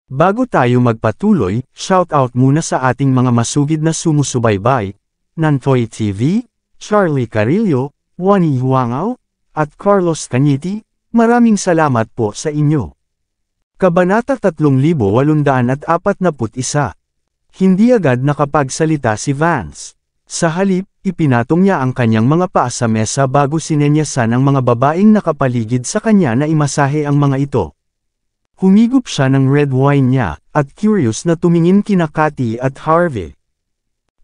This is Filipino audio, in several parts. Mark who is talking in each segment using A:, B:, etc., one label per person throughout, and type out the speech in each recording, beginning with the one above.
A: Bago tayo magpatuloy, shoutout muna sa ating mga masugid na sumusubaybay, Nantoy TV, Charlie Carillo, Wani Huangao, at Carlos Cañiti, maraming salamat po sa inyo. Kabanata 3841. Hindi agad nakapagsalita si Vance. Sa halip, ipinatong niya ang kanyang mga paa sa mesa bago sinenyasan ang mga babaeng nakapaligid sa kanya na imasahe ang mga ito. Humigop siya ng red wine niya, at curious na tumingin kina Cathy at Harvey.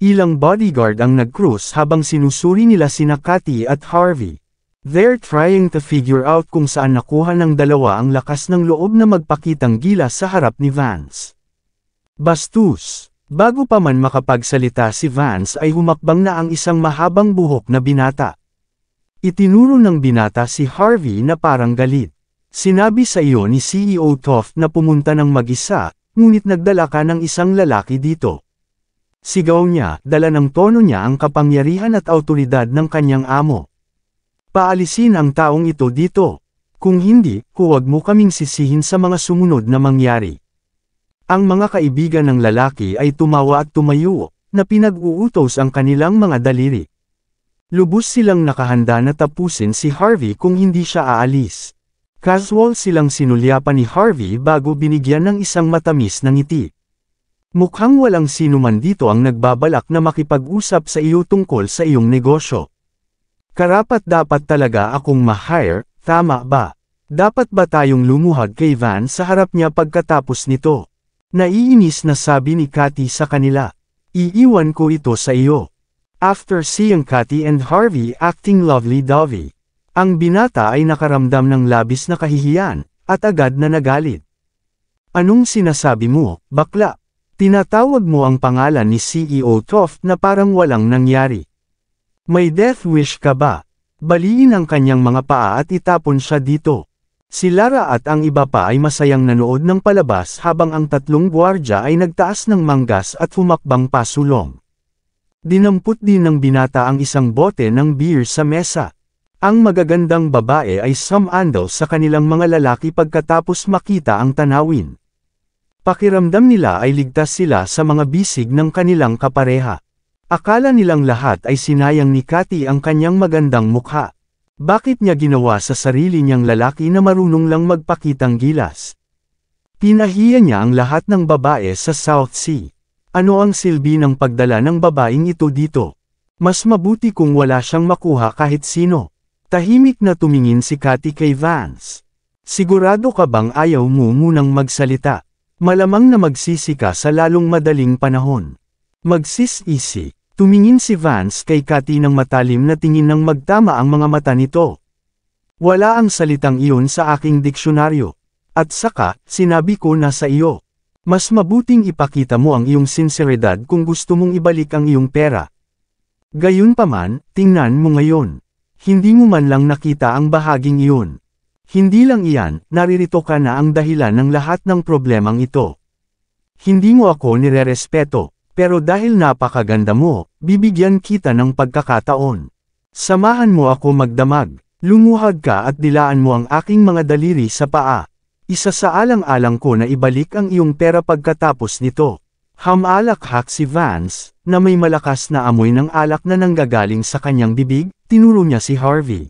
A: Ilang bodyguard ang nag-cruise habang sinusuri nila sina Cathy at Harvey. They're trying to figure out kung saan nakuha ng dalawa ang lakas ng loob na magpakitang gilas sa harap ni Vance. Bastos! Bago pa man makapagsalita si Vance ay humakbang na ang isang mahabang buhok na binata. Itinuro ng binata si Harvey na parang galit. Sinabi sa iyo ni CEO Toft na pumunta ng mag-isa, ngunit nagdala ka ng isang lalaki dito. Sigaw niya, dala ng tono niya ang kapangyarihan at awtoridad ng kanyang amo. Paalisin ang taong ito dito. Kung hindi, huwag mo kaming sisihin sa mga sumunod na mangyari. Ang mga kaibigan ng lalaki ay tumawa at tumayo, na pinag-uutos ang kanilang mga daliri. Lubos silang nakahanda na tapusin si Harvey kung hindi siya aalis. Casual silang sinulyapan ni Harvey bago binigyan ng isang matamis na ngiti. Mukhang walang sino man dito ang nagbabalak na makipag-usap sa iyo tungkol sa iyong negosyo. Karapat-dapat talaga akong ma-hire, tama ba? Dapat ba tayong lumuhad kay Van sa harap niya pagkatapos nito? Naiinis na sabi ni Cathy sa kanila. Iiwan ko ito sa iyo. After seeing Cathy and Harvey acting lovely-dovey, ang binata ay nakaramdam ng labis na kahihiyan, at agad na nagalit. Anong sinasabi mo, bakla? Tinatawag mo ang pangalan ni CEO Toft na parang walang nangyari. May death wish ka ba? Baliin ang kanyang mga paa at itapon siya dito. Si Lara at ang iba pa ay masayang nanood ng palabas habang ang tatlong gwardya ay nagtaas ng manggas at humakbang pasulong. Dinampot din ng binata ang isang bote ng beer sa mesa. Ang magagandang babae ay sumandal sa kanilang mga lalaki pagkatapos makita ang tanawin. Pakiramdam nila ay ligtas sila sa mga bisig ng kanilang kapareha. Akala nilang lahat ay sinayang ni Cathy ang kanyang magandang mukha. Bakit niya ginawa sa sarili niyang lalaki na marunong lang magpakitang gilas? Pinahiya niya ang lahat ng babae sa South Sea. Ano ang silbi ng pagdala ng babaeng ito dito? Mas mabuti kung wala siyang makuha kahit sino. Tahimik na tumingin si Cathy kay Vance. Sigurado ka bang ayaw mo munang magsalita? Malamang na magsisi ka sa lalong madaling panahon. Magsisisi. Tumingin si Vance kay Cathy ng matalim na tingin ng magtama ang mga mata nito. Wala ang salitang iyon sa aking diksyonaryo. At saka, sinabi ko na sa iyo. Mas mabuting ipakita mo ang iyong sinseridad kung gusto mong ibalik ang iyong pera. Gayunpaman, tingnan mo ngayon. Hindi mo man lang nakita ang bahaging iyon. Hindi lang iyan, naririto ka na ang dahilan ng lahat ng problemang ito. Hindi mo ako nirerespeto, pero dahil napakaganda mo, bibigyan kita ng pagkakataon. Samahan mo ako magdamag, lumuhad ka at dilaan mo ang aking mga daliri sa paa. Isa sa alang-alang ko na ibalik ang iyong pera pagkatapos nito. Hamalakhak si Vance, na may malakas na amoy ng alak na nanggagaling sa kanyang bibig, tinuro niya si Harvey.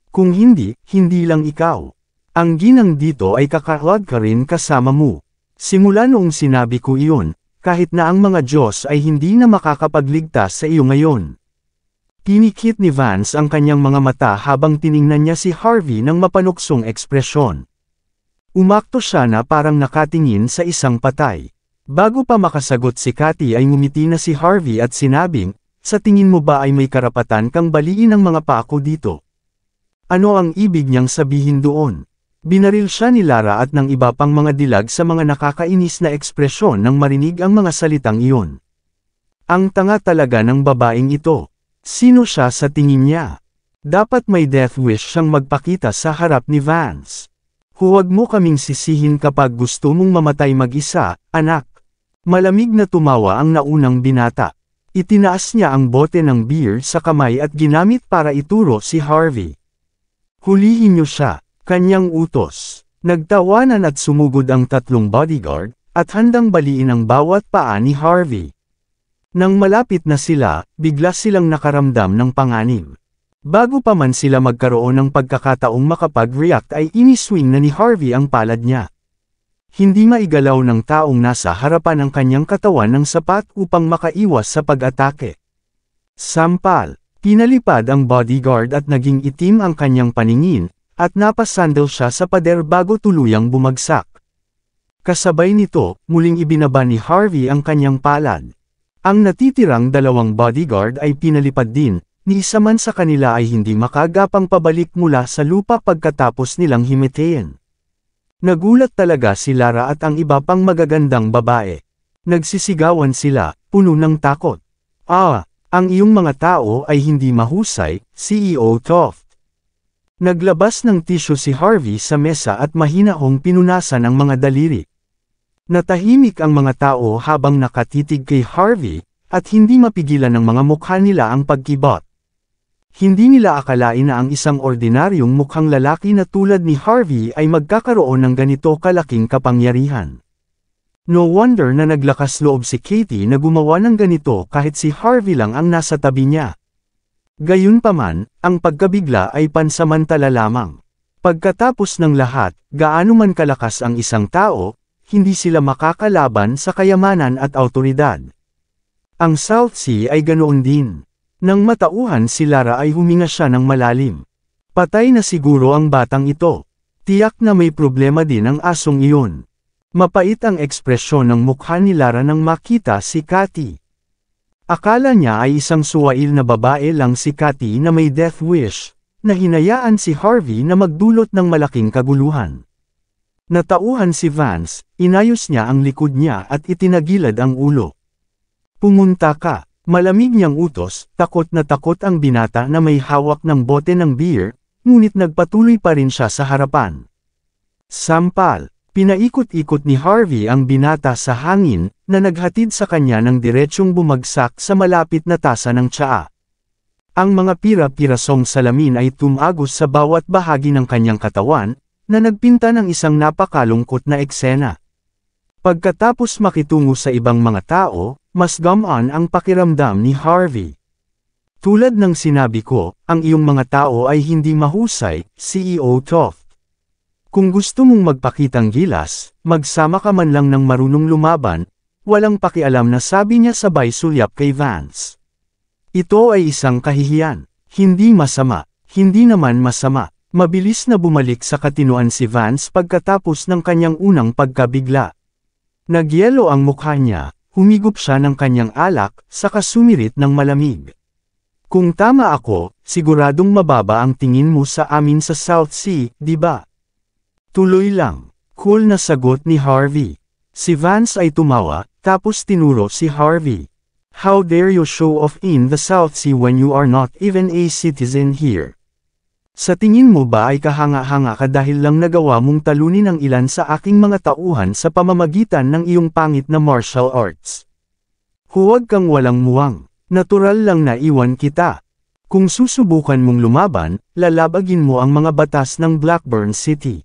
A: Kung hindi, hindi lang ikaw. Ang ginang dito ay kakaklod ka rin kasama mo. Simula noong sinabi ko iyon, kahit na ang mga Diyos ay hindi na makakapagligtas sa iyo ngayon. Pinikit ni Vance ang kanyang mga mata habang tiningnan niya si Harvey ng mapanuksong ekspresyon. Umakto siya na parang nakatingin sa isang patay. Bago pa makasagot si Cathy ay ngumiti na si Harvey at sinabing, sa tingin mo ba ay may karapatan kang baliin ang mga paa ko dito? Ano ang ibig niyang sabihin doon? Binaril siya ni Lara at ng iba pang mga dilag sa mga nakakainis na ekspresyon nang marinig ang mga salitang iyon. Ang tanga talaga ng babaeng ito. Sino siya sa tingin niya? Dapat may death wish siyang magpakita sa harap ni Vance. Huwag mo kaming sisihin kapag gusto mong mamatay mag-isa, anak. Malamig na tumawa ang naunang binata. Itinaas niya ang bote ng beer sa kamay at ginamit para ituro si Harvey. Hulihin niyo siya, kanyang utos. Nagtawanan at sumugod ang tatlong bodyguard, at handang baliin ang bawat paa ni Harvey. Nang malapit na sila, bigla silang nakaramdam ng panganib. Bago pa man sila magkaroon ng pagkakataong makapag-react ay iniswing na ni Harvey ang palad niya. Hindi maigalaw ng taong nasa harapan ang kanyang katawan ng sapat upang makaiwas sa pag-atake. Sampal, pinalipad ang bodyguard at naging itim ang kanyang paningin, at napasandal siya sa pader bago tuluyang bumagsak. Kasabay nito, muling ibinaba ni Harvey ang kanyang palad. Ang natitirang dalawang bodyguard ay pinalipad din, ni isa man sa kanila ay hindi makagapang pabalik mula sa lupa pagkatapos nilang himatayin. Nagulat talaga si Lara at ang iba pang magagandang babae. Nagsisigawan sila, puno ng takot. Ang iyong mga tao ay hindi mahusay, CEO Toft. Naglabas ng tisyo si Harvey sa mesa at mahinahong pinunasan ang mga daliri. Natahimik ang mga tao habang nakatitig kay Harvey, at hindi mapigilan ng mga mukha nila ang pagkibot. Hindi nila akalain na ang isang ordinaryong mukhang lalaki na tulad ni Harvey ay magkakaroon ng ganito kalaking kapangyarihan. No wonder na naglakas loob si Katie na gumawa ng ganito kahit si Harvey lang ang nasa tabi niya. Gayunpaman, ang pagkabigla ay pansamantala lamang. Pagkatapos ng lahat, gaano man kalakas ang isang tao, hindi sila makakalaban sa kayamanan at awtoridad. Ang South Sea ay ganoon din. Nang matauhan si Lara ay huminga siya ng malalim. Patay na siguro ang batang ito. Tiyak na may problema din ang asong iyon. Mapait ang ekspresyon ng mukha ni Lara nang makita si Katie. Akala niya ay isang suwail na babae lang si Katie na may death wish, na hinayaan si Harvey na magdulot ng malaking kaguluhan. Natauhan si Vance, inayos niya ang likod niya at itinagilad ang ulo. Pumunta ka. Malamig niyang utos, takot na takot ang binata na may hawak ng bote ng beer, ngunit nagpatuloy pa rin siya sa harapan. Sampal, pinaikot-ikot ni Harvey ang binata sa hangin, na naghatid sa kanya ng diretsyong bumagsak sa malapit na tasa ng tsaa. Ang mga pira-pirasong salamin ay tumagos sa bawat bahagi ng kanyang katawan, na nagpinta ng isang napakalungkot na eksena. Pagkatapos makitungo sa ibang mga tao, mas gumaan ang pakiramdam ni Harvey. Tulad ng sinabi ko, ang iyong mga tao ay hindi mahusay, CEO Toft. Kung gusto mong magpakitang gilas, magsama ka man lang ng marunong lumaban, walang pakialam na sabi niya sabay sulyap kay Vance. Ito ay isang kahihiyan. Hindi masama, hindi naman masama. Mabilis na bumalik sa katinuan si Vance pagkatapos ng kanyang unang pagkabigla. Nagyelo ang mukha niya. Humigop siya ng kanyang alak, saka sumirit ng malamig. Kung tama ako, siguradong mababa ang tingin mo sa amin sa South Sea, di ba? Tuloy lang. Cool na sagot ni Harvey. Si Vance ay tumawa, tapos tinuro si Harvey. How dare you show off in the South Sea when you are not even a citizen here? Sa tingin mo ba ay kahanga-hanga ka dahil lang nagawa mong talunin ang ilan sa aking mga tauhan sa pamamagitan ng iyong pangit na martial arts? Huwag kang walang muwang. Natural lang na iwan kita. Kung susubukan mong lumaban, lalabagin mo ang mga batas ng Blackburn City.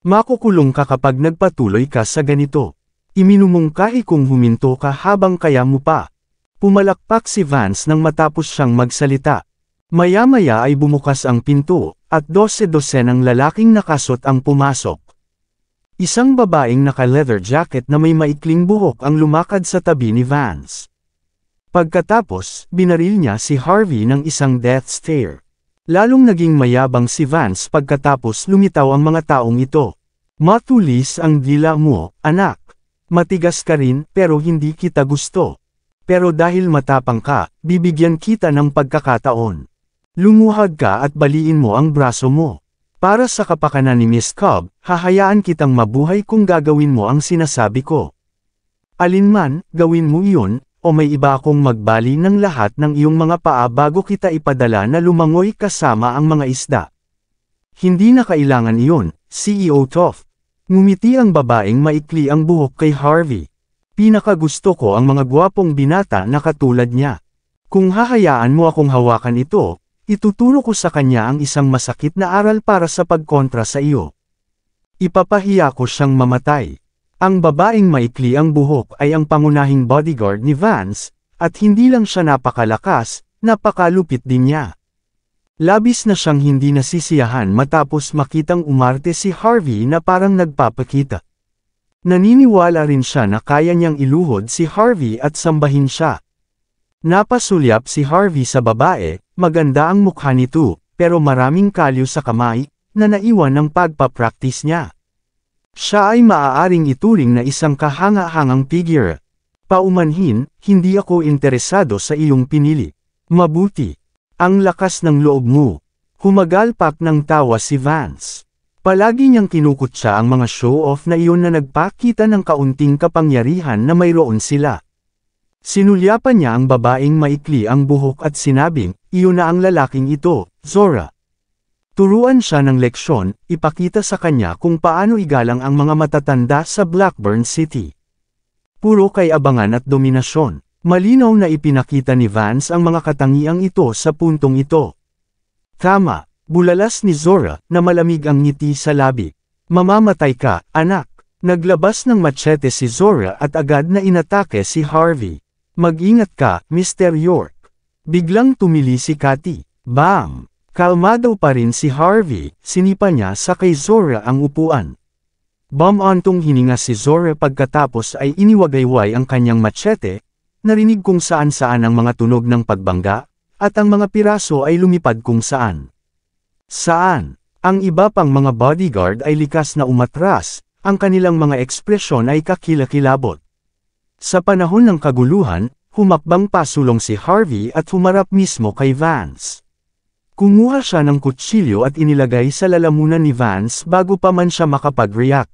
A: Makukulong ka kapag nagpatuloy ka sa ganito. Iminumungkahi kung huminto ka habang kaya mo pa. Pumalakpak si Vance nang matapos siyang magsalita. Maya-maya ay bumukas ang pinto, at 12-12 ng lalaking nakasot ang pumasok. Isang babaeng naka-leather jacket na may maikling buhok ang lumakad sa tabi ni Vance. Pagkatapos, binaril niya si Harvey ng isang death stare. Lalong naging mayabang si Vance pagkatapos lumitaw ang mga taong ito. Matulis ang dila mo, anak. Matigas ka rin, pero hindi kita gusto. Pero dahil matapang ka, bibigyan kita ng pagkakataon. Lumuhad ka at baliin mo ang braso mo. Para sa kapakanan ni Miss Cobb, hahayaan kitang mabuhay kung gagawin mo ang sinasabi ko. Alinman, gawin mo iyon, o may iba akong magbali ng lahat ng iyong mga paa bago kita ipadala na lumangoy kasama ang mga isda. Hindi na kailangan iyon, CEO Toft. Ngumiti ang babaeng maikli ang buhok kay Harvey. Pinakagusto ko ang mga gwapong binata na katulad niya. Kung hahayaan mo akong hawakan ito, ituturo ko sa kanya ang isang masakit na aral para sa pagkontra sa iyo. Ipapahiya ko siyang mamatay. Ang babaeng maikli ang buhok ay ang pangunahing bodyguard ni Vance, at hindi lang siya napakalakas, napakalupit din niya. Labis na siyang hindi nasisiyahan matapos makitang umarte si Harvey na parang nagpapakita. Naniniwala rin siya na kaya niyang iluhod si Harvey at sambahin siya. Napasulyap si Harvey sa babae, maganda ang mukha nito, pero maraming kalyo sa kamay, na naiwan ng pagpapractice niya. Siya ay maaaring ituring na isang kahanga-hangang figure. Paumanhin, hindi ako interesado sa iyong pinili. Mabuti. Ang lakas ng loob mo. Humagalpak ng tawa si Vance. Palagi niyang kinukutya ang mga show-off na iyon na nagpakita ng kaunting kapangyarihan na mayroon sila. Sinulyapan niya ang babaeng maikli ang buhok at sinabing, iyon na ang lalaking ito, Zora. Turuan siya ng leksyon, ipakita sa kanya kung paano igalang ang mga matatanda sa Blackburn City. Puro kay abangan at dominasyon. Malinaw na ipinakita ni Vance ang mga katangiang ito sa puntong ito. Tama, bulalas ni Zora na malamig ang ngiti sa labi. Mamamatay ka, anak. Naglabas ng machete si Zora at agad na inatake si Harvey. Mag-ingat ka, Mr. York. Biglang tumili si Cathy. Bam! Kalmado pa rin si Harvey, sinipa niya sa kay Zora ang upuan. Bamantong hininga si Zora pagkatapos ay iniwagayway ang kanyang machete, narinig kung saan-saan ang mga tunog ng pagbangga, at ang mga piraso ay lumipad kung saan. Saan? Ang iba pang mga bodyguard ay likas na umatras, ang kanilang mga ekspresyon ay kakilakilabot. Sa panahon ng kaguluhan, humakbang pasulong si Harvey at humarap mismo kay Vance. Kumuha siya ng kutsilyo at inilagay sa lalamunan ni Vance bago pa man siya makapag-react.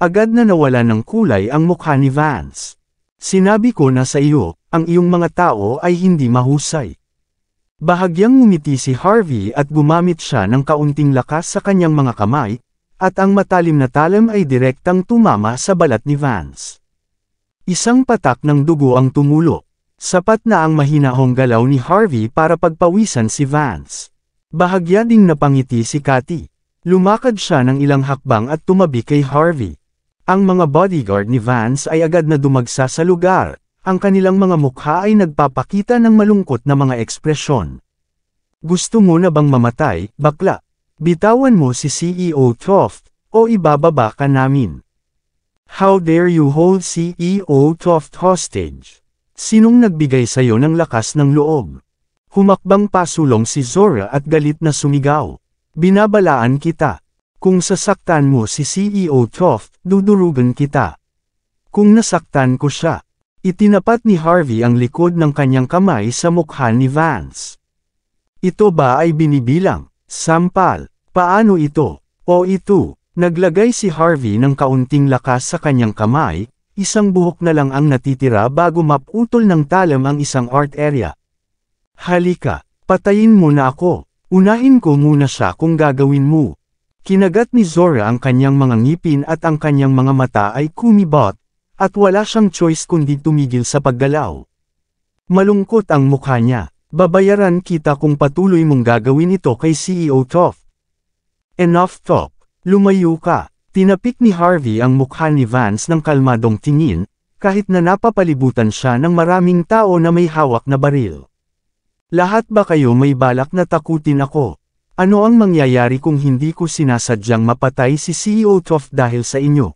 A: Agad na nawala ng kulay ang mukha ni Vance. Sinabi ko na sa iyo, ang iyong mga tao ay hindi mahusay. Bahagyang ngumiti si Harvey at gumamit siya ng kaunting lakas sa kanyang mga kamay, at ang matalim na talim ay direktang tumama sa balat ni Vance. Isang patak ng dugo ang tumulo. Sapat na ang mahinahong galaw ni Harvey para pagpawisan si Vance. Bahagya ding napangiti si Cathy. Lumakad siya ng ilang hakbang at tumabi kay Harvey. Ang mga bodyguard ni Vance ay agad na dumagsa sa lugar. Ang kanilang mga mukha ay nagpapakita ng malungkot na mga ekspresyon. Gusto mo na bang mamatay, bakla? Bitawan mo si CEO Toft, o ibababa ka namin. How dare you hold CEO Toft hostage? Sinong nagbigay sa'yo ng lakas ng loob? Humakbang pasulong si Zora at galit na sumigaw. Binabalaan kita. Kung sasaktan mo si CEO Toft, dudurugan kita. Kung nasaktan ko siya. Itinapat ni Harvey ang likod ng kanyang kamay sa mukha ni Vance. Ito ba ay binibilang? Sampal. Paano ito? O ito? Naglagay si Harvey ng kaunting lakas sa kanyang kamay, isang buhok na lang ang natitira bago maputol ng talam ang isang art area. Halika, patayin mo na ako. Unahin ko muna siya kung gagawin mo. Kinagat ni Zora ang kanyang mga ngipin at ang kanyang mga mata ay kumibot, at wala siyang choice kundi tumigil sa paggalaw. Malungkot ang mukha niya. Babayaran kita kung patuloy mong gagawin ito kay CEO Toft. Enough talk. Lumayo ka. Tinapik ni Harvey ang mukha ni Vance ng kalmadong tingin, kahit na napapalibutan siya ng maraming tao na may hawak na baril. Lahat ba kayo may balak na takutin ako? Ano ang mangyayari kung hindi ko sinasadyang mapatay si CEO Toft dahil sa inyo?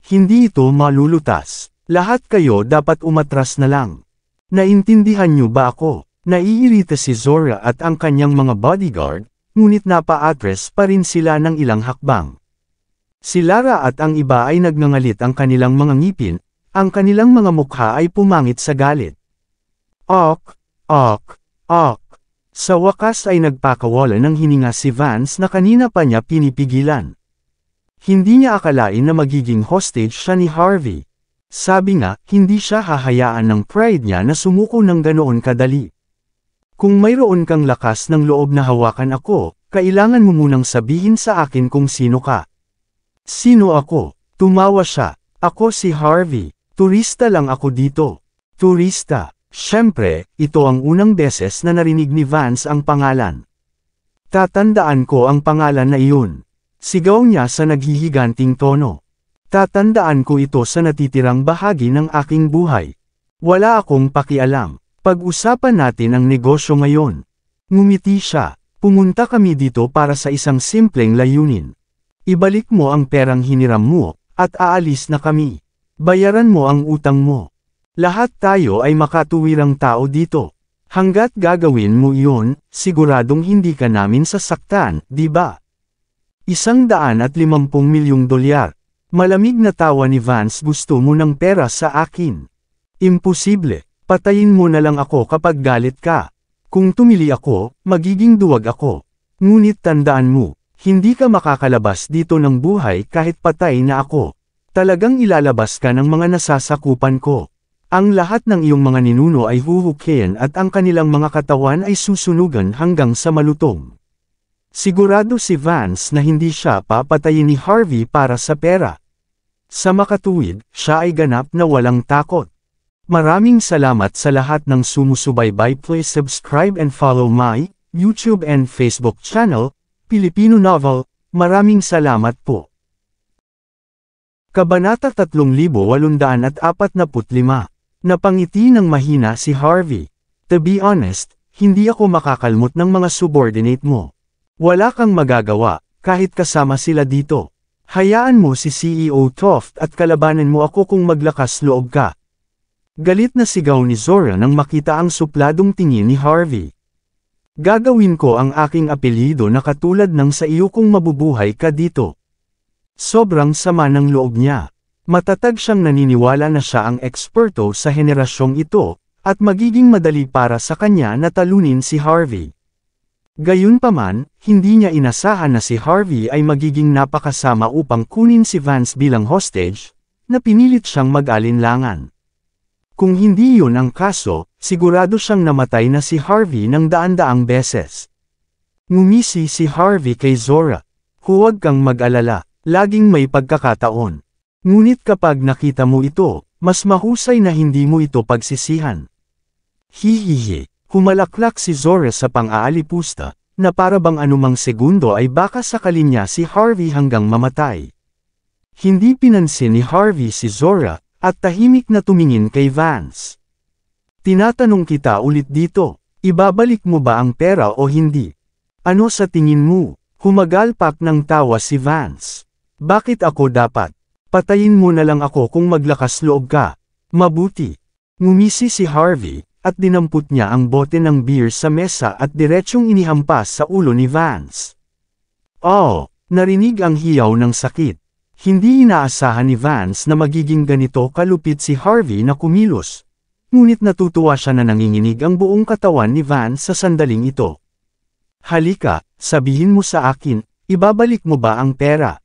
A: Hindi ito malulutas. Lahat kayo dapat umatras na lang. Naintindihan niyo ba ako? Naiirita si Zora at ang kanyang mga bodyguard, ngunit napa-address pa rin sila ng ilang hakbang. Si Lara at ang iba ay nagngangalit ang kanilang mga ngipin, ang kanilang mga mukha ay pumangit sa galit. Ok, ok, ok. Sa wakas ay nagpakawala ng hininga si Vance na kanina pa niya pinipigilan. Hindi niya akalain na magiging hostage siya ni Harvey. Sabi nga, hindi siya hahayaan ng pride niya na sumuko ng ganoon kadali. Kung mayroon kang lakas ng loob na hawakan ako, kailangan mo munang sabihin sa akin kung sino ka. Sino ako? Tumawa siya. Ako si Harvey. Turista lang ako dito. Turista. Siyempre, ito ang unang beses na narinig ni Vance ang pangalan. Tatandaan ko ang pangalan na iyon. Sigaw niya sa naghihiganting tono. Tatandaan ko ito sa natitirang bahagi ng aking buhay. Wala akong pakialam. Pag-usapan natin ang negosyo ngayon. Ngumiti siya. Pumunta kami dito para sa isang simpleng layunin. Ibalik mo ang perang hiniram mo, at aalis na kami. Bayaran mo ang utang mo. Lahat tayo ay makatuwirang tao dito. Hanggat gagawin mo iyon, siguradong hindi ka namin sasaktan, di ba? $150 milyong. Malamig na tawa ni Vance. Gusto mo ng pera sa akin? Imposible. Patayin mo na lang ako kapag galit ka. Kung tumili ako, magiging duwag ako. Ngunit tandaan mo, hindi ka makakalabas dito ng buhay kahit patay na ako. Talagang ilalabas ka ng mga nasasakupan ko. Ang lahat ng iyong mga ninuno ay huhukayin at ang kanilang mga katawan ay susunugan hanggang sa malutong. Sigurado si Vance na hindi siya papatayin ni Harvey para sa pera. Sa makatuwid, siya ay ganap na walang takot. Maraming salamat sa lahat ng sumusubaybay. Please subscribe and follow my YouTube and Facebook channel, Pilipino Novel. Maraming salamat po. Kabanata 3845. Napangiti ng mahina si Harvey. To be honest, hindi ako makakalmot ng mga subordinate mo. Wala kang magagawa, kahit kasama sila dito. Hayaan mo si CEO Toft at kalabanan mo ako kung maglakas loob ka. Galit na sigaw ni Zora nang makita ang supladong tingin ni Harvey. Gagawin ko ang aking apelyido na katulad ng sa iyo kung mabubuhay ka dito. Sobrang sama ng loob niya. Matatag siyang naniniwala na siya ang eksperto sa henerasyong ito, at magiging madali para sa kanya na talunin si Harvey. Gayunpaman, hindi niya inasahan na si Harvey ay magiging napakasama upang kunin si Vance bilang hostage, na pinilit siyang mag-alinlangan. Kung hindi yun ang kaso, sigurado siyang namatay na si Harvey ng daan-daang beses. Ngumisi si Harvey kay Zora. Huwag kang mag-alala, laging may pagkakataon. Ngunit kapag nakita mo ito, mas mahusay na hindi mo ito pagsisihan. Hihihi, humalaklak si Zora sa pang-aalipusta, na para bang anumang segundo ay baka sakalin niya si Harvey hanggang mamatay. Hindi pinansin ni Harvey si Zora, at tahimik na tumingin kay Vance. Tinatanong kita ulit dito, ibabalik mo ba ang pera o hindi? Ano sa tingin mo? Humagalpak ng tawa si Vance. Bakit ako dapat? Patayin mo na lang ako kung maglakas loob ka. Mabuti. Ngumisi si Harvey, at dinampot niya ang bote ng beer sa mesa at diretsyong inihampas sa ulo ni Vance. Oh, narinig ang hiyaw ng sakit. Hindi inaasahan ni Vance na magiging ganito kalupit si Harvey na kumilos. Ngunit natutuwa siya na nanginginig ang buong katawan ni Vance sa sandaling ito. Halika, sabihin mo sa akin, ibabalik mo ba ang pera?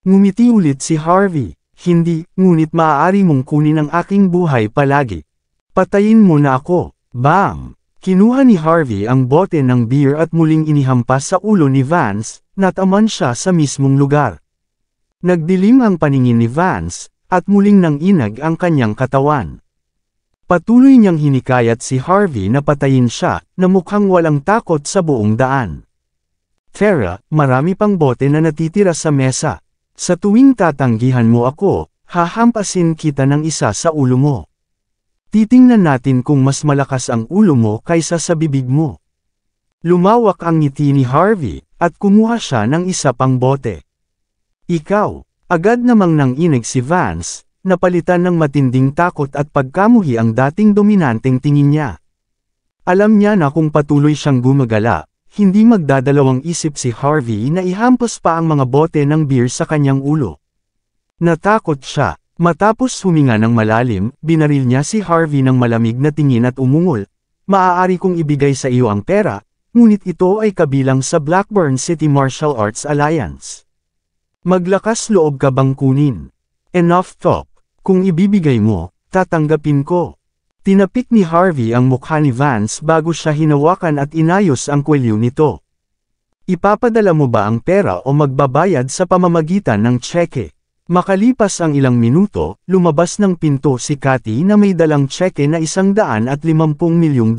A: Ngumiti ulit si Harvey. Hindi, ngunit maaari mong kunin ang aking buhay palagi. Patayin mo na ako. Bam! Kinuha ni Harvey ang bote ng beer at muling inihampas sa ulo ni Vance, nataman siya sa mismong lugar. Nagdilim ang paningin ni Vance, at muling nanginag ang kanyang katawan. Patuloy niyang hinikayat si Harvey na patayin siya, na mukhang walang takot sa buong daan. Tara, marami pang bote na natitira sa mesa. Sa tuwing tatanggihan mo ako, hahampasin kita ng isa sa ulo mo. Titingnan natin kung mas malakas ang ulo mo kaysa sa bibig mo. Lumawak ang ngiti ni Harvey, at kumuha siya ng isa pang bote. Ikaw, agad namang nanginig si Vance, napalitan ng matinding takot at pagkamuhi ang dating dominanteng tingin niya. Alam niya na kung patuloy siyang gumagala, hindi magdadalawang isip si Harvey na ihampas pa ang mga bote ng beer sa kanyang ulo. Natakot siya, matapos huminga ng malalim, binaril niya si Harvey ng malamig na tingin at umungol. Maaari kong ibigay sa iyo ang pera, ngunit ito ay kabilang sa Blackburn City Martial Arts Alliance. Maglakas loob ka bang kunin? Enough talk. Kung ibibigay mo, tatanggapin ko. Tinapik ni Harvey ang mukha ni Vance bago siya hinawakan at inayos ang kwelyo nito. Ipapadala mo ba ang pera o magbabayad sa pamamagitan ng tseke? Makalipas ang ilang minuto, lumabas ng pinto si Cathy na may dalang tseke na $150 milyong.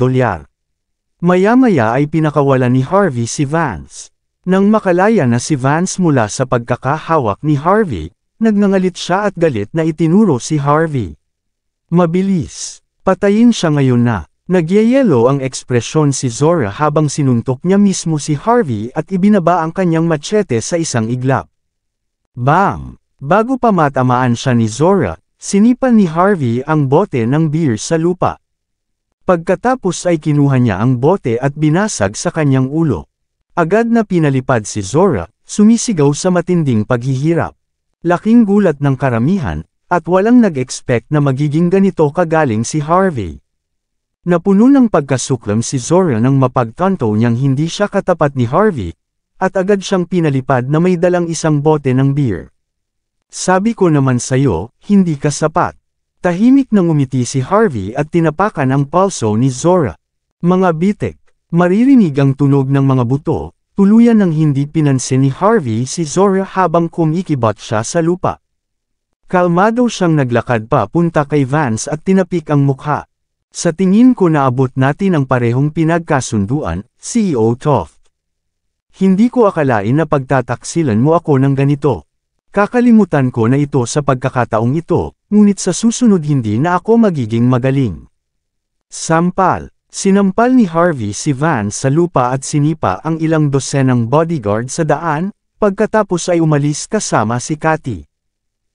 A: Maya-maya ay pinakawalan ni Harvey si Vance. Nang makalaya na si Vance mula sa pagkakahawak ni Harvey, nagngangalit siya at galit na itinuro si Harvey. Mabilis. Patayin siya ngayon na. Nagyayelo ang ekspresyon si Zora habang sinuntok niya mismo si Harvey at ibinaba ang kanyang machete sa isang iglap. Bang! Bago pa matamaan siya ni Zora, sinipan ni Harvey ang bote ng beer sa lupa. Pagkatapos ay kinuha niya ang bote at binasag sa kanyang ulo. Agad na pinalipad si Zora, sumisigaw sa matinding paghihirap. Laking gulat ng karamihan, at walang nag-expect na magiging ganito kagaling si Harvey. Napuno ng pagkasuklam si Zora nang mapagtanto niyang hindi siya katapat ni Harvey, at agad siyang pinalipad na may dalang isang bote ng beer. Sabi ko naman sa'yo, hindi ka sapat. Tahimik na ngumiti si Harvey at tinapakan ang palso ni Zora. Mga bitik. Maririnig ang tunog ng mga buto, tuluyan ng hindi pinansin ni Harvey si Zora habang kumikibot siya sa lupa. Kalmado siyang naglakad pa punta kay Vance at tinapik ang mukha. Sa tingin ko naabot natin ang parehong pinagkasunduan, CEO Toft. Hindi ko akalain na pagtataksilan mo ako ng ganito. Kakalimutan ko na ito sa pagkakataong ito, ngunit sa susunod hindi na ako magiging magaling. Sampal. Sinampal ni Harvey si Vance sa lupa at sinipa ang ilang dosenang bodyguard sa daan, pagkatapos ay umalis kasama si Cathy.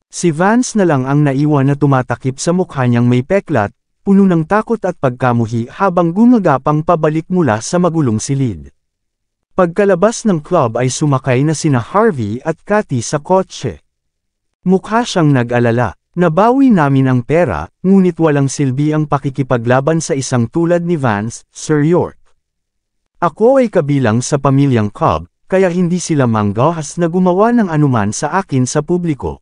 A: Si Vance na lang ang naiwan na tumatakip sa mukha niyang may peklat, puno ng takot at pagkamuhi habang gumagapang pabalik mula sa magulong silid. Pagkalabas ng club ay sumakay na sina Harvey at Cathy sa kotse. Mukha siyang nag-alala. Nabawi namin ang pera, ngunit walang silbi ang pakikipaglaban sa isang tulad ni Vance, Sir York. Ako ay kabilang sa pamilyang Cobb, kaya hindi sila manggahas na gumawa ng anuman sa akin sa publiko.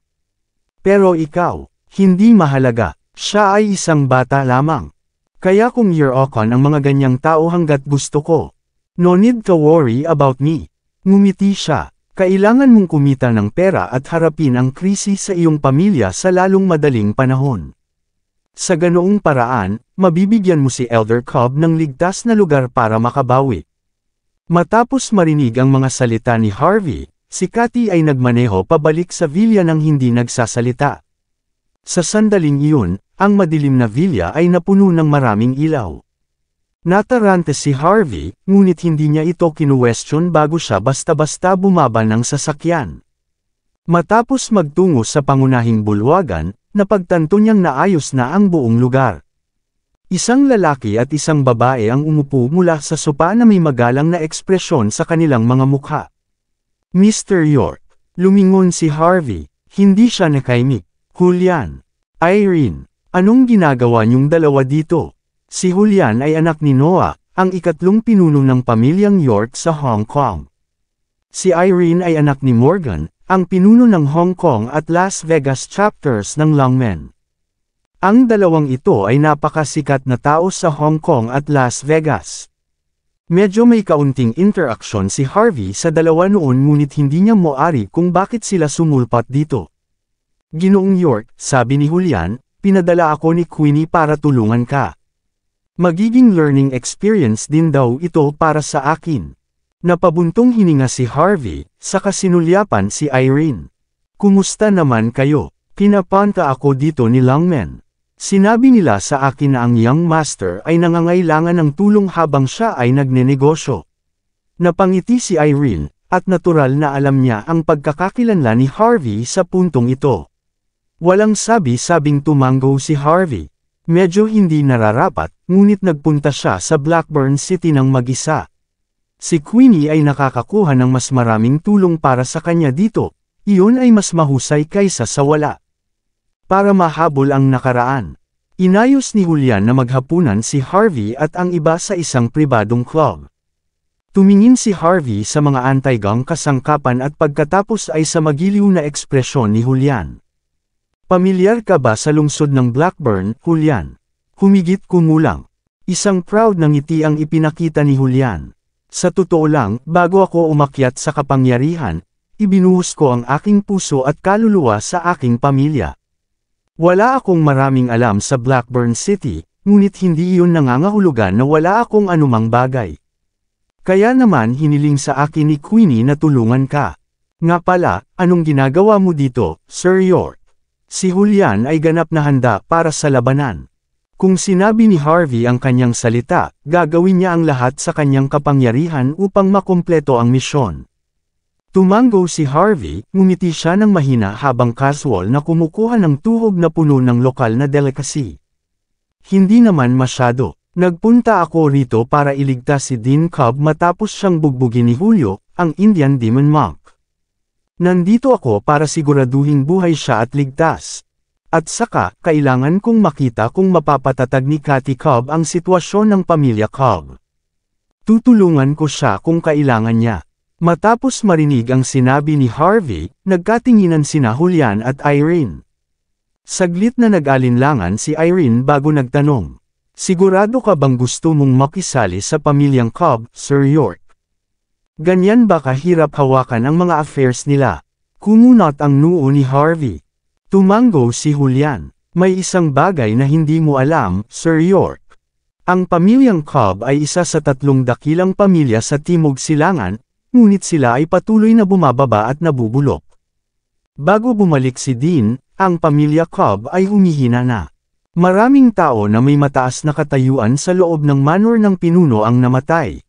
A: Pero ikaw, hindi mahalaga, siya ay isang bata lamang. Kaya kung you're-okon ang mga ganyang tao hanggat gusto ko. No need to worry about me. Ngumiti siya. Kailangan mong kumita ng pera at harapin ang krisis sa iyong pamilya sa lalong madaling panahon. Sa ganoong paraan, mabibigyan mo si Elder Cobb ng ligtas na lugar para makabawi. Matapos marinig ang mga salita ni Harvey, si Cathy ay nagmaneho pabalik sa villa nang hindi nagsasalita. Sa sandaling iyon, ang madilim na villa ay napuno ng maraming ilaw. Natarante si Harvey, ngunit hindi niya ito kinuwestiyon bago siya basta-basta bumaba ng sasakyan. Matapos magtungo sa pangunahing bulwagan, napagtanto niyang naayos na ang buong lugar. Isang lalaki at isang babae ang umupo mula sa sopa na may magalang na ekspresyon sa kanilang mga mukha. Mr. York, lumingon si Harvey, hindi siya nakaimik. Julian. Irene, anong ginagawa niyong dalawa dito? Si Julian ay anak ni Noah, ang ikatlong pinuno ng pamilyang York sa Hong Kong. Si Irene ay anak ni Morgan, ang pinuno ng Hong Kong at Las Vegas chapters ng Longmen. Ang dalawang ito ay napakasikat na tao sa Hong Kong at Las Vegas. Medyo may kaunting interaksyon si Harvey sa dalawa noon ngunit hindi niya moari kung bakit sila sumulpat dito. Ginoong York, sabi ni Julian, pinadala ako ni Queenie para tulungan ka. Magiging learning experience din daw ito para sa akin. Napabuntong hininga si Harvey, sa kasinulyapan si Irene. Kumusta naman kayo? Pinapunta ako dito ni Longmen. Sinabi nila sa akin na ang young master ay nangangailangan ng tulong habang siya ay nagnenegosyo. Napangiti si Irene, at natural na alam niya ang pagkakakilanlan ni Harvey sa puntong ito. Walang sabi-sabing tumango si Harvey. Medyo hindi nararapat, ngunit nagpunta siya sa Blackburn City ng mag-isa. Si Queenie ay nakakakuha ng mas maraming tulong para sa kanya dito, iyon ay mas mahusay kaysa sa wala. Para mahabol ang nakaraan, inayos ni Julian na maghapunan si Harvey at ang iba sa isang pribadong club. Tumingin si Harvey sa mga anti-gang kasangkapan at pagkatapos ay sa magiliw na ekspresyon ni Julian. Pamilyar ka ba sa lungsod ng Blackburn, Julian? Humigit kumulang. Isang proud na ngiti ang ipinakita ni Julian. Sa totoo lang, bago ako umakyat sa kapangyarihan, ibinuhos ko ang aking puso at kaluluwa sa aking pamilya. Wala akong maraming alam sa Blackburn City, ngunit hindi iyon nangangahulugan na wala akong anumang bagay. Kaya naman hiniling sa akin ni Queenie na tulungan ka. Nga pala, anong ginagawa mo dito, Sir York? Si Julian ay ganap na handa para sa labanan. Kung sinabi ni Harvey ang kanyang salita, gagawin niya ang lahat sa kanyang kapangyarihan upang makumpleto ang misyon. Tumango si Harvey, ngumiti siya ng mahina habang casual na kumukuha ng tuhog na puno ng lokal na delicacy. Hindi naman masyado. Nagpunta ako rito para iligtas si Dean Cobb matapos siyang bugbugin ni Julio, ang Indian Demon Monk. Nandito ako para siguraduhin buhay siya at ligtas. At saka, kailangan kong makita kung mapapatatag ni Cathy Cobb ang sitwasyon ng pamilya Cobb. Tutulungan ko siya kung kailangan niya. Matapos marinig ang sinabi ni Harvey, nagkatinginan sina Julian at Irene. Saglit na nag-alinlangan si Irene bago nagtanong. Sigurado ka bang gusto mong makisali sa pamilyang Cobb, Sir York? Ganyan ba kahirap hawakan ang mga affairs nila? Kumunot ang noo ni Harvey. Tumango si Julian. May isang bagay na hindi mo alam, Sir York. Ang pamilyang Cobb ay isa sa 3 dakilang pamilya sa Timog Silangan, ngunit sila ay patuloy na bumababa at nabubulok. Bago bumalik si Dean, ang pamilya Cobb ay humihina na. Maraming tao na may mataas na katayuan sa loob ng manor ng pinuno ang namatay.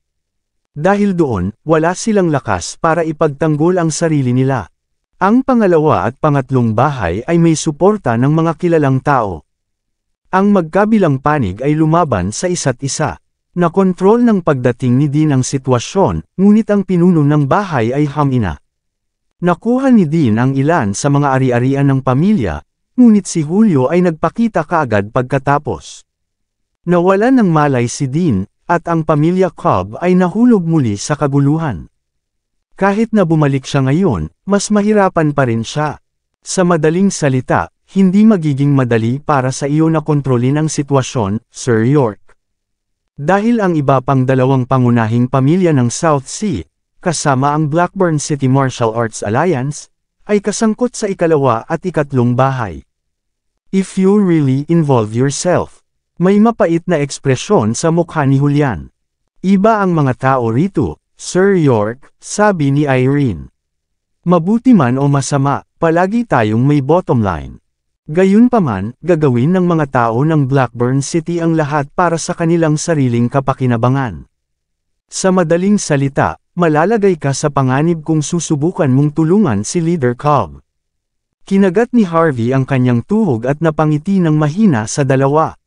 A: Dahil doon, wala silang lakas para ipagtanggol ang sarili nila. Ang pangalawa at pangatlong bahay ay may suporta ng mga kilalang tao. Ang magkabilang panig ay lumaban sa isa't isa. Nakontrol ng pagdating ni Dean ang sitwasyon, ngunit ang pinuno ng bahay ay hamina. Nakuha ni Dean ang ilan sa mga ari-arian ng pamilya, ngunit si Julio ay nagpakita kaagad pagkatapos. Nawalan ng malay si Dean, at ang pamilya Cobb ay nahulog muli sa kaguluhan. Kahit na bumalik siya ngayon, mas mahirapan pa rin siya. Sa madaling salita, hindi magiging madali para sa iyo na kontrolin ang sitwasyon, Sir York. Dahil ang iba pang 2 pangunahing pamilya ng South Sea, kasama ang Blackburn City Martial Arts Alliance, ay kasangkot sa ikalawa at ikatlong bahay. If you really involve yourself. May mapait na ekspresyon sa mukha ni Julian. Iba ang mga tao rito, Sir York, sabi ni Irene. Mabuti man o masama, palagi tayong may bottom line. Gayunpaman, gagawin ng mga tao ng Blackburn City ang lahat para sa kanilang sariling kapakinabangan. Sa madaling salita, malalagay ka sa panganib kung susubukan mong tulungan si Leader Cobb. Kinagat ni Harvey ang kanyang tuhog at napangiti ng mahina sa dalawa.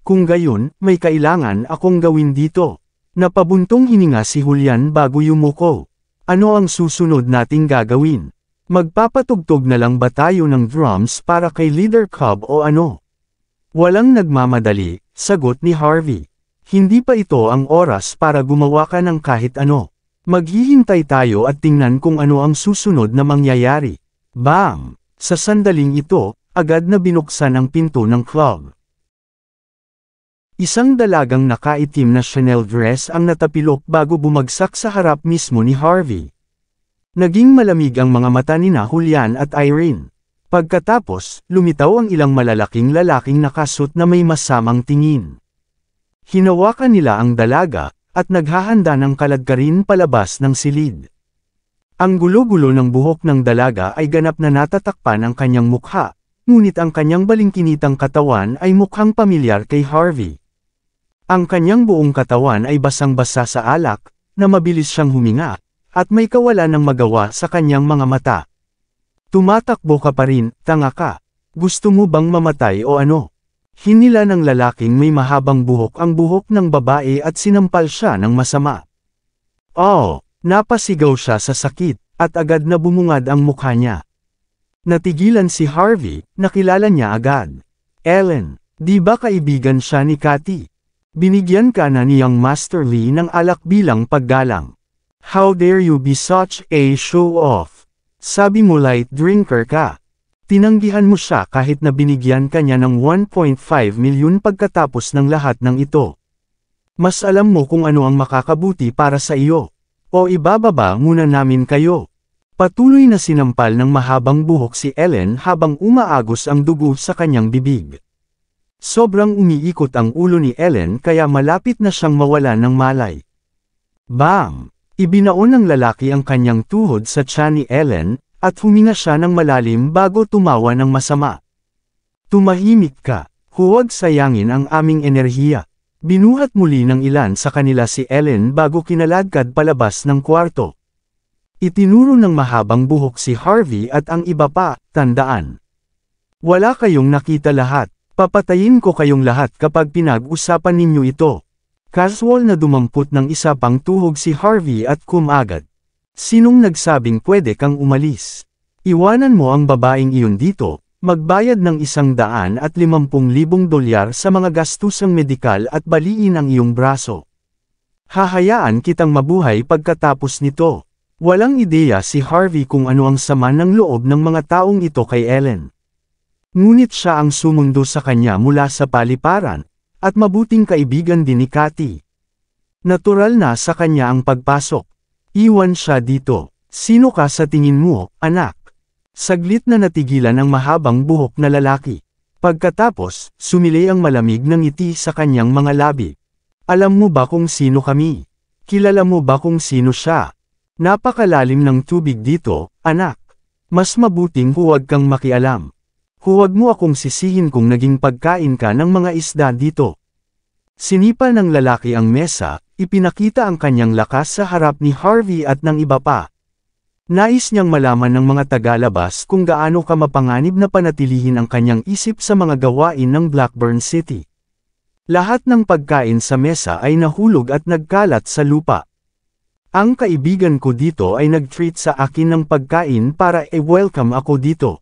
A: Kung gayon, may kailangan akong gawin dito. Napabuntong hininga si Julian bago yumuko. Ano ang susunod nating gagawin? Magpapatugtog na lang ba tayo ng drums para kay Leader Cobb o ano? Walang nagmamadali, sagot ni Harvey. Hindi pa ito ang oras para gumawa ka ng kahit ano. Maghihintay tayo at tingnan kung ano ang susunod na mangyayari. Bam! Sa sandaling ito, agad na binuksan ang pinto ng club. Isang dalagang nakaitim na Chanel dress ang natapilok bago bumagsak sa harap mismo ni Harvey. Naging malamig ang mga mata ni Julian at Irene. Pagkatapos, lumitaw ang ilang malalaking lalaking nakasuot na may masamang tingin. Hinawakan nila ang dalaga, at naghahanda ng kaladkarin palabas ng silid. Ang gulo-gulo ng buhok ng dalaga ay ganap na natatakpan ang kanyang mukha, ngunit ang kanyang balingkinitang katawan ay mukhang pamilyar kay Harvey. Ang kanyang buong katawan ay basang-basa sa alak, na mabilis siyang huminga, at may kawalan ng magawa sa kanyang mga mata. Tumatakbo ka pa rin, tanga ka. Gusto mo bang mamatay o ano? Hinila ng lalaking may mahabang buhok ang buhok ng babae at sinampal siya ng masama. Oh! Napasigaw siya sa sakit, at agad na bumungad ang mukha niya. Natigilan si Harvey, nakilala niya agad. Ellen, di ba kaibigan siya ni Cathy? Binigyan ka na niyang Master Lee ng alak bilang paggalang. How dare you be such a show-off? Sabi mo light drinker ka. Tinanggihan mo siya kahit na binigyan ka niya ng 1.5 milyon pagkatapos ng lahat ng ito. Mas alam mo kung ano ang makakabuti para sa iyo. O ibababa muna namin kayo. Patuloy na sinampal ng mahabang buhok si Ellen habang umaagos ang dugo sa kanyang bibig. Sobrang umiikot ang ulo ni Ellen kaya malapit na siyang mawala ng malay. Bam! Ibinaon ng lalaki ang kanyang tuhod sa tiyan ni Ellen, at huminga siya ng malalim bago tumawa ng masama. Tumahimik ka, huwag sayangin ang aming enerhiya. Binuhat muli ng ilan sa kanila si Ellen bago kinaladkad palabas ng kwarto. Itinuro ng mahabang buhok si Harvey at ang iba pa, tandaan. Wala kayong nakita lahat, papatayin ko kayong lahat kapag pinag-usapan ninyo ito. Casual na dumampot ng isa pang tuhog si Harvey at kumagad. Sinong nagsabing pwede kang umalis? Iwanan mo ang babaeng iyon dito, magbayad ng $150,000 sa mga gastusang medikal at baliin ang iyong braso. Hahayaan kitang mabuhay pagkatapos nito. Walang ideya si Harvey kung ano ang sama ng loob ng mga taong ito kay Ellen. Ngunit siya ang sumundo sa kanya mula sa paliparan, at mabuting kaibigan din ni Cathy. Natural na sa kanya ang pagpasok. Iwan siya dito. Sino ka sa tingin mo, anak? Saglit na natigilan ang mahabang buhok na lalaki. Pagkatapos, sumilay ang malamig ng ngiti sa kanyang mga labi. Alam mo ba kung sino kami? Kilala mo ba kung sino siya? Napakalalim ng tubig dito, anak. Mas mabuting huwag kang makialam. Huwag mo akong sisihin kung naging pagkain ka ng mga isda dito. Sinipa ng lalaki ang mesa, ipinakita ang kanyang lakas sa harap ni Harvey at ng iba pa. Nais niyang malaman ng mga tagalabas kung gaano ka mapanganib na panatilihin ang kanyang isip sa mga gawain ng Blackburn City. Lahat ng pagkain sa mesa ay nahulog at nagkalat sa lupa. Ang kaibigan ko dito ay nag-treat sa akin ng pagkain para i-welcome ako dito.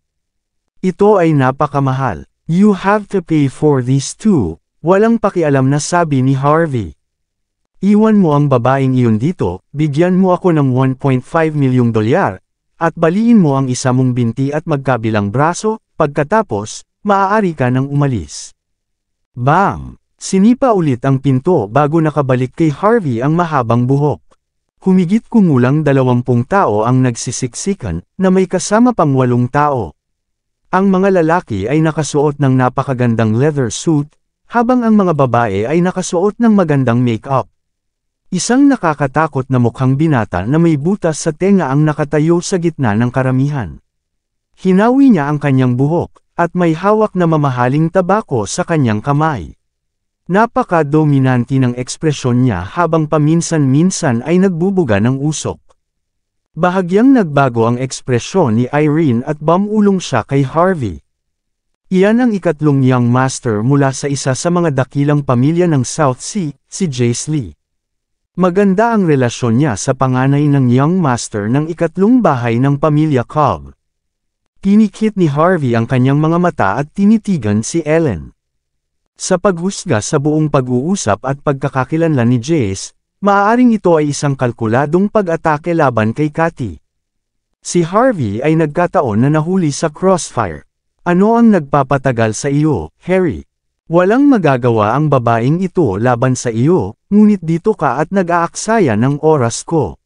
A: Ito ay napakamahal. You have to pay for these too. Walang pakialam na sabi ni Harvey. Iwan mo ang babaeng iyon dito, bigyan mo ako ng $1.5 milyong, at baliin mo ang isa mong binti at magkabilang braso, pagkatapos, maaari ka nang umalis. Bam! Sinipa ulit ang pinto bago nakabalik kay Harvey ang mahabang buhok. Humigit kumulang 20 tao ang nagsisiksikan, na may kasama pang 8 tao. Ang mga lalaki ay nakasuot ng napakagandang leather suit, habang ang mga babae ay nakasuot ng magandang make-up. Isang nakakatakot na mukhang binata na may butas sa tenga ang nakatayo sa gitna ng karamihan. Hinawi niya ang kanyang buhok, at may hawak na mamahaling tabako sa kanyang kamay. Napaka-dominante ng ekspresyon niya habang paminsan-minsan ay nagbubuga ng usok. Bahagyang nagbago ang ekspresyon ni Irene at bumulong siya kay Harvey. Iyan ang ikatlong young master mula sa isa sa mga dakilang pamilya ng South Sea, si Jace Lee. Maganda ang relasyon niya sa panganay ng young master ng ikatlong bahay ng pamilya Cobb. Pinikit ni Harvey ang kanyang mga mata at tinitigan si Ellen. Sa paghusga sa buong pag-uusap at pagkakakilanlan ni Jace, maaaring ito ay isang kalkuladong pag-atake laban kay Cathy. Si Harvey ay nagkataon na nahuli sa crossfire. Ano ang nagpapatagal sa iyo, Harry? Walang magagawa ang babaeng ito laban sa iyo, ngunit dito ka at nag-aaksaya ng oras ko.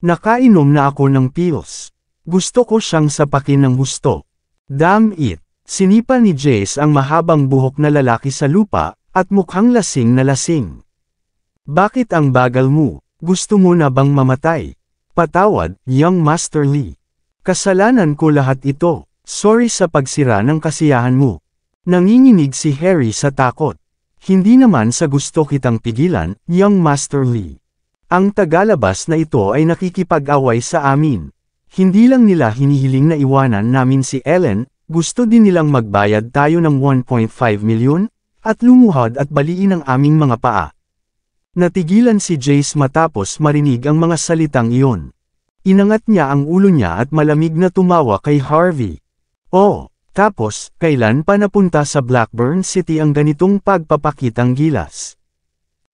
A: Nakainom na ako ng pills. Gusto ko siyang sapakin ng husto. Damn it! Sinipa ni Jace ang mahabang buhok na lalaki sa lupa, at mukhang lasing na lasing. Bakit ang bagal mo? Gusto mo na bang mamatay? Patawad, young Master Lee. Kasalanan ko lahat ito. Sorry sa pagsira ng kasiyahan mo. Nanginginig si Harry sa takot. Hindi naman sa gusto kitang pigilan, young Master Lee. Ang tagalabas na ito ay nakikipag-away sa amin. Hindi lang nila hinihiling na iwanan namin si Ellen, gusto din nilang magbayad tayo ng $1.5 milyon, at lumuhod at baliin ang aming mga paa. Natigilan si Jace matapos marinig ang mga salitang iyon. Inangat niya ang ulo niya at malamig na tumawa kay Harvey. Oh, tapos, kailan pa napunta sa Blackburn City ang ganitong pagpapakitang gilas?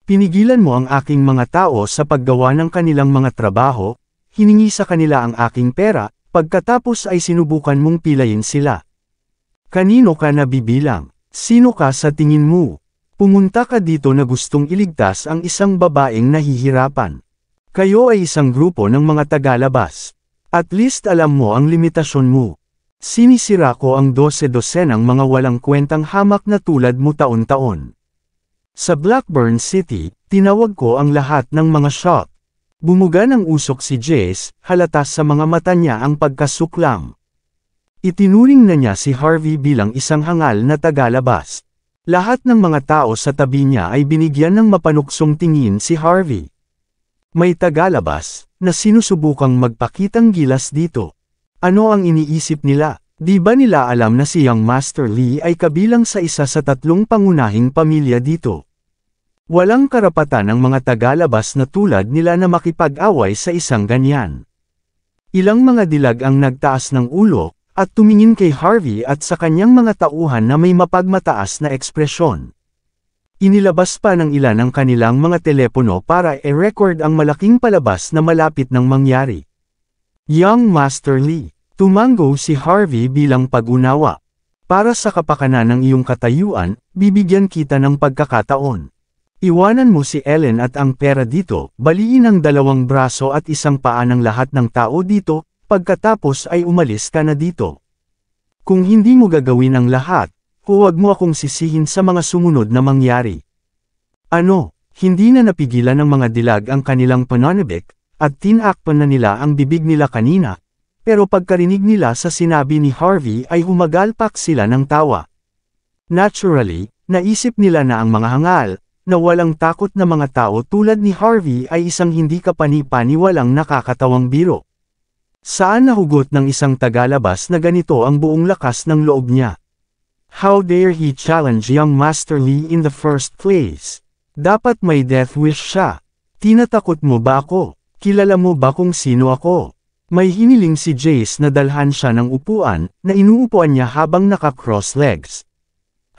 A: Pinigilan mo ang aking mga tao sa paggawa ng kanilang mga trabaho, hiningi sa kanila ang aking pera, pagkatapos ay sinubukan mong pilayin sila. Kanino ka nabibilang? Sino ka sa tingin mo? Pumunta ka dito na gustong iligtas ang isang babaeng nahihirapan. Kayo ay isang grupo ng mga tagalabas. At least alam mo ang limitasyon mo. Sinisira ko ang 12-dosenang mga walang kwentang hamak na tulad mo taon-taon. Sa Blackburn City, tinawag ko ang lahat ng mga shot. Bumuga ng usok si Jace, halata sa mga mata niya ang pagkasuklam. Itinuring na niya si Harvey bilang isang hangal na tagalabas. Lahat ng mga tao sa tabi niya ay binigyan ng mapanuksong tingin si Harvey. May tagalabas, na sinusubukang magpakitang gilas dito. Ano ang iniisip nila? Di ba nila alam na si Young Master Lee ay kabilang sa isa sa 3 pangunahing pamilya dito? Walang karapatan ang mga tagalabas na tulad nila na makipag-away sa isang ganyan. Ilang mga dilag ang nagtaas ng ulo, at tumingin kay Harvey at sa kanyang mga tauhan na may mapagmataas na ekspresyon. Inilabas pa ng ilan ang kanilang mga telepono para i-record ang malaking palabas na malapit ng mangyari. Young Master Lee, tumango si Harvey bilang pag-unawa. Para sa kapakanan ng iyong katayuan, bibigyan kita ng pagkakataon. Iwanan mo si Ellen at ang pera dito, baliin ang 2 braso at isang paa ng lahat ng tao dito, pagkatapos ay umalis ka na dito. Kung hindi mo gagawin ang lahat, huwag mo akong sisihin sa mga sumunod na mangyari. Ano, hindi na napigilan ng mga dilag ang kanilang pananabik, at tinakpan na nila ang bibig nila kanina, pero pagkarinig nila sa sinabi ni Harvey ay humagalpak sila ng tawa. Naturally, naisip nila na ang mga hangal, na walang takot na mga tao tulad ni Harvey ay isang hindi kapani-paniwalang nakakatawang biro. Saan nahugot ng isang tagalabas na ganito ang buong lakas ng loob niya? How dare he challenge Young Master Lee in the first place? Dapat may death wish siya. Tinatakot mo ba ako? Kilala mo ba kung sino ako? May hiniling si Jace na dalhan siya ng upuan, na inuupuan niya habang naka-cross legs.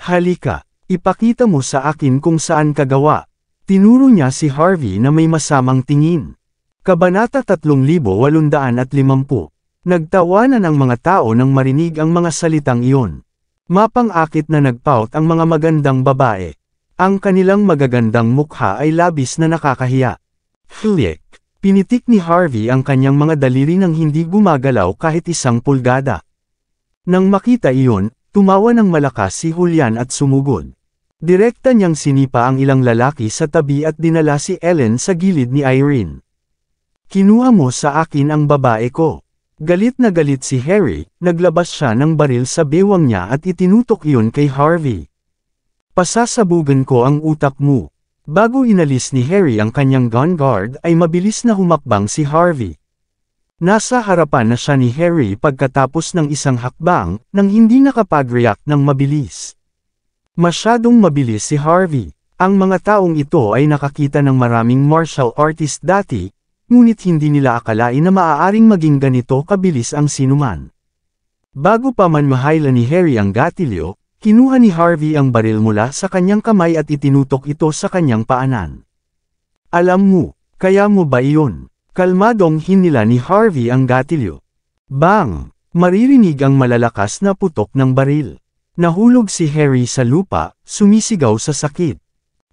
A: Halika, ipakita mo sa akin kung saan kagawa. Tinuro niya si Harvey na may masamang tingin. Kabanata 3850. Nagtawanan ang mga tao nang marinig ang mga salitang iyon. Mapang-akit na nagpout ang mga magandang babae. Ang kanilang magagandang mukha ay labis na nakakahiya. Flick. Pinitik ni Harvey ang kanyang mga daliri nang hindi gumagalaw kahit 1 pulgada. Nang makita iyon, tumawa ng malakas si Julian at sumugod. Direkta niyang sinipa ang ilang lalaki sa tabi at dinala si Ellen sa gilid ni Irene. Kinuha mo sa akin ang babae ko. Galit na galit si Harry, naglabas siya ng baril sa bewang niya at itinutok iyon kay Harvey. Pasasabugan ko ang utak mo. Bago inalis ni Harry ang kanyang gun guard ay mabilis na humakbang si Harvey. Nasa harapan na siya ni Harry pagkatapos ng isang hakbang, nang hindi nakapag-react ng mabilis. Masyadong mabilis si Harvey. Ang mga taong ito ay nakakita ng maraming martial artist dati, ngunit hindi nila akalain na maaaring maging ganito kabilis ang sinuman. Bago pa man mahayla ni Harry ang gatilyo, kinuha ni Harvey ang baril mula sa kanyang kamay at itinutok ito sa kanyang paanan. Alam mo, kaya mo ba iyon? Kalmadong hinila ni Harvey ang gatilyo. Bang! Maririnig ang malalakas na putok ng baril. Nahulog si Harry sa lupa, sumisigaw sa sakit.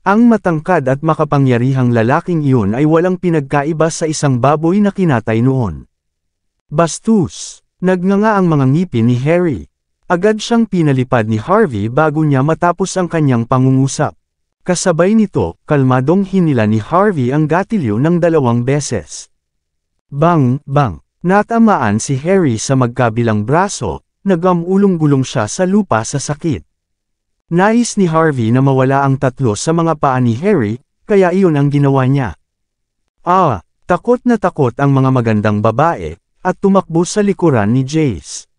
A: Ang matangkad at makapangyarihang lalaking iyon ay walang pinagkaiba sa isang baboy na kinatay noon. Bastos! Nagnganga ang mga ngipin ni Harry. Agad siyang pinalipad ni Harvey bago niya matapos ang kanyang pangungusap. Kasabay nito, kalmadong hinila ni Harvey ang gatilyo ng 2 beses. Bang! Bang! Natamaan si Harry sa magkabilang braso, nagamulong-gulong siya sa lupa sa sakit. Nais ni Harvey na mawala ang 3 sa mga paa ni Harry, kaya iyon ang ginawa niya. Takot na takot ang mga magandang babae, at tumakbo sa likuran ni Jace.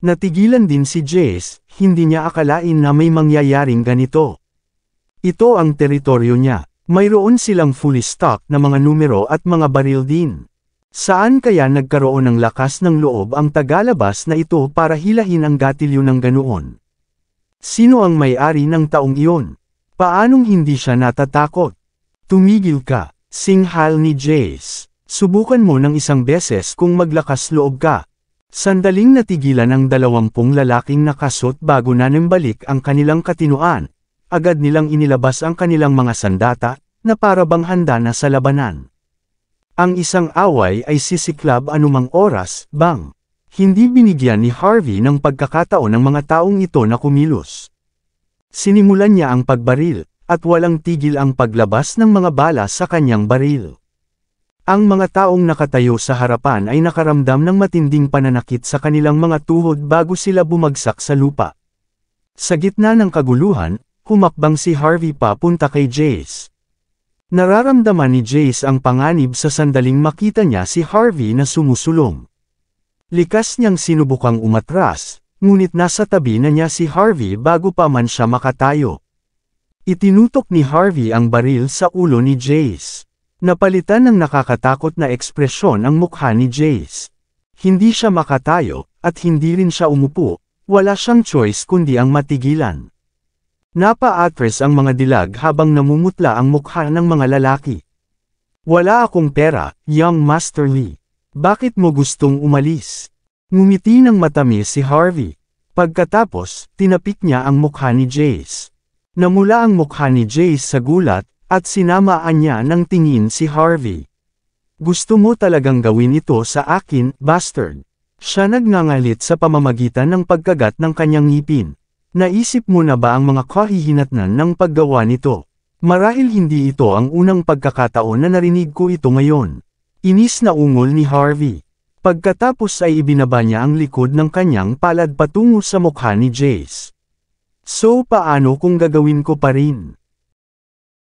A: Natigilan din si Jace, hindi niya akalain na may mangyayaring ganito. Ito ang teritoryo niya, mayroon silang fully stocked na mga numero at mga baril din. Saan kaya nagkaroon ng lakas ng loob ang tagalabas na ito para hilahin ang gatilyo ng ganoon? Sino ang may-ari ng taong iyon? Paanong hindi siya natatakot? Tumigil ka, singhal ni Jace. Subukan mo ng 1 beses kung maglakas loob ka. Sandaling natigilan ang 20 lalaking nakasot bago nanimbalik ang kanilang katinuan. Agad nilang inilabas ang kanilang mga sandata, na para bang handa na sa labanan. Ang isang away ay sisiklab anumang oras, bang. Hindi binigyan ni Harvey ng pagkakataon ng mga taong ito na kumilos. Sinimulan niya ang pagbaril, at walang tigil ang paglabas ng mga bala sa kanyang baril. Ang mga taong nakatayo sa harapan ay nakaramdam ng matinding pananakit sa kanilang mga tuhod bago sila bumagsak sa lupa. Sa gitna ng kaguluhan, humakbang si Harvey papunta kay Jace. Nararamdaman ni Jace ang panganib sa sandaling makita niya si Harvey na sumusulong. Likas niyang sinubukang umatras, ngunit nasa tabi na niya si Harvey bago pa man siya makatayo. Itinutok ni Harvey ang baril sa ulo ni Jace. Napalitan ng nakakatakot na ekspresyon ang mukha ni Jace. Hindi siya makatayo, at hindi rin siya umupo, wala siyang choice kundi ang matigilan. Napa-atras ang mga dilag habang namumutla ang mukha ng mga lalaki. Wala akong pera, young Master Lee. Bakit mo gustong umalis? Ngumiti ng matamis si Harvey. Pagkatapos, tinapik niya ang mukha ni Jace. Namula ang mukha ni Jace sa gulat, at sinamaan niya ng tingin si Harvey. Gusto mo talagang gawin ito sa akin, bastard? Siya nagngangalit sa pamamagitan ng pagkagat ng kanyang ngipin. Naisip mo na ba ang mga kahihinatnan ng paggawa nito? Marahil hindi ito ang unang pagkakataon na narinig ko ito ngayon. Inis na ungol ni Harvey. Pagkatapos ay ibinaba niya ang likod ng kanyang palad patungo sa mukha ni Jace. So paano kung gagawin ko pa rin?